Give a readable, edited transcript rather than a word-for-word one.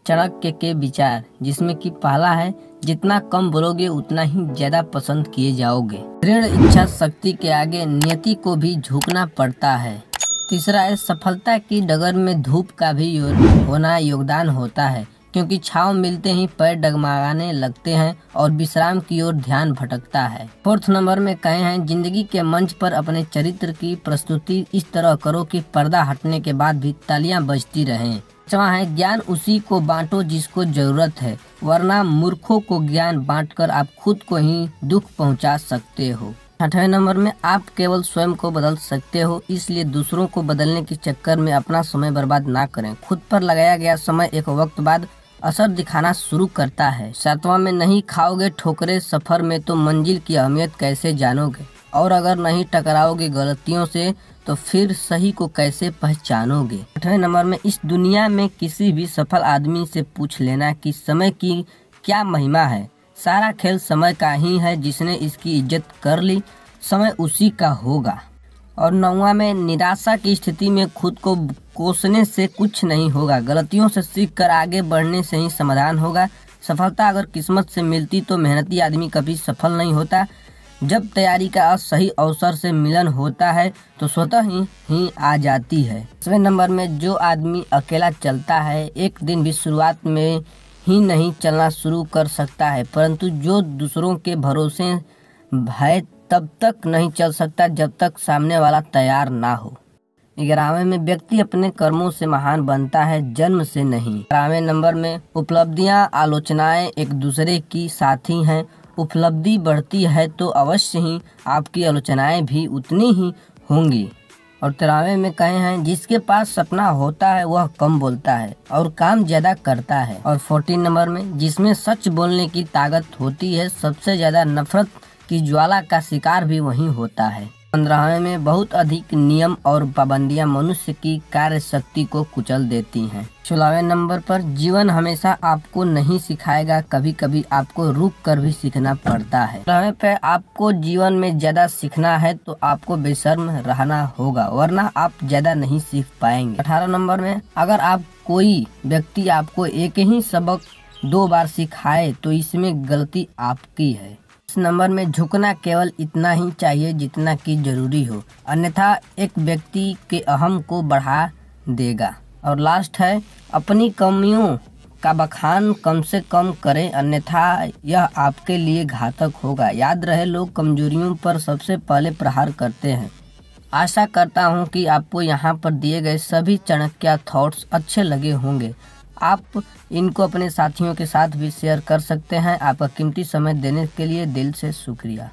चाणक्य के विचार, जिसमें कि पहला है जितना कम बोलोगे उतना ही ज्यादा पसंद किए जाओगे। दृढ़ इच्छा शक्ति के आगे नियति को भी झुकना पड़ता है। तीसरा है सफलता की डगर में धूप का भी होना योगदान होता है, क्योंकि छांव मिलते ही पैर डगमगाने लगते हैं और विश्राम की ओर ध्यान भटकता है। फोर्थ नंबर में कहे हैं जिंदगी के मंच पर अपने चरित्र की प्रस्तुति इस तरह करो कि पर्दा हटने के बाद भी तालियां बजती रहें। पांचवा है ज्ञान उसी को बांटो जिसको जरूरत है, वरना मूर्खों को ज्ञान बांटकर आप खुद को ही दुख पहुंचा सकते हो। छठवें नंबर में आप केवल स्वयं को बदल सकते हो, इसलिए दूसरों को बदलने के चक्कर में अपना समय बर्बाद ना करें। खुद पर लगाया गया समय एक वक्त बाद असर दिखाना शुरू करता है। सातवां में नहीं खाओगे ठोकरे सफर में तो मंजिल की अहमियत कैसे जानोगे, और अगर नहीं टकराओगे गलतियों से तो फिर सही को कैसे पहचानोगे। आठवें नंबर में इस दुनिया में किसी भी सफल आदमी से पूछ लेना कि समय की क्या महिमा है। सारा खेल समय का ही है, जिसने इसकी इज्जत कर ली समय उसी का होगा। और नौवां में निराशा की स्थिति में खुद को कोसने से कुछ नहीं होगा, गलतियों से सीख कर आगे बढ़ने से ही समाधान होगा। सफलता अगर किस्मत से मिलती तो मेहनती आदमी कभी सफल नहीं होता। जब तैयारी का सही अवसर से मिलन होता है तो स्वतः ही आ जाती है। 10वें नंबर में जो आदमी अकेला चलता है एक दिन भी शुरुआत में ही नहीं चलना शुरू कर सकता है, परंतु जो दूसरों के भरोसे है तब तक नहीं चल सकता जब तक सामने वाला तैयार ना हो। 11वें में व्यक्ति अपने कर्मों से महान बनता है, जन्म से नहीं। 12वें नंबर में उपलब्धियां आलोचनाएं एक दूसरे की साथी हैं। उपलब्धि बढ़ती है तो अवश्य ही आपकी आलोचनाएं भी उतनी ही होंगी। और 13वें में कहे हैं जिसके पास सपना होता है वह कम बोलता है और काम ज्यादा करता है। और 14 नंबर में जिसमें सच बोलने की ताकत होती है सबसे ज्यादा नफरत की ज्वाला का शिकार भी वही होता है। 15वें में बहुत अधिक नियम और पाबंदियां मनुष्य की कार्य शक्ति को कुचल देती हैं। 16वें नंबर पर जीवन हमेशा आपको नहीं सिखाएगा, कभी कभी आपको रुक कर भी सीखना पड़ता है। 17वें पे आपको जीवन में ज्यादा सीखना है तो आपको बेशर्म रहना होगा, वरना आप ज्यादा नहीं सीख पाएंगे। 18 नंबर में अगर आप कोई व्यक्ति आपको एक ही सबक 2 बार सिखाए तो इसमें गलती आपकी है। इस नंबर में झुकना केवल इतना ही चाहिए जितना कि जरूरी हो, अन्यथा एक व्यक्ति के अहम को बढ़ा देगा। और लास्ट है अपनी कमियों का बखान कम से कम करें, अन्यथा यह आपके लिए घातक होगा। याद रहे लोग कमजोरियों पर सबसे पहले प्रहार करते हैं। आशा करता हूँ कि आपको यहाँ पर दिए गए सभी चाणक्य थॉट्स अच्छे लगे होंगे। आप इनको अपने साथियों के साथ भी शेयर कर सकते हैं। आपका कीमती समय देने के लिए दिल से शुक्रिया।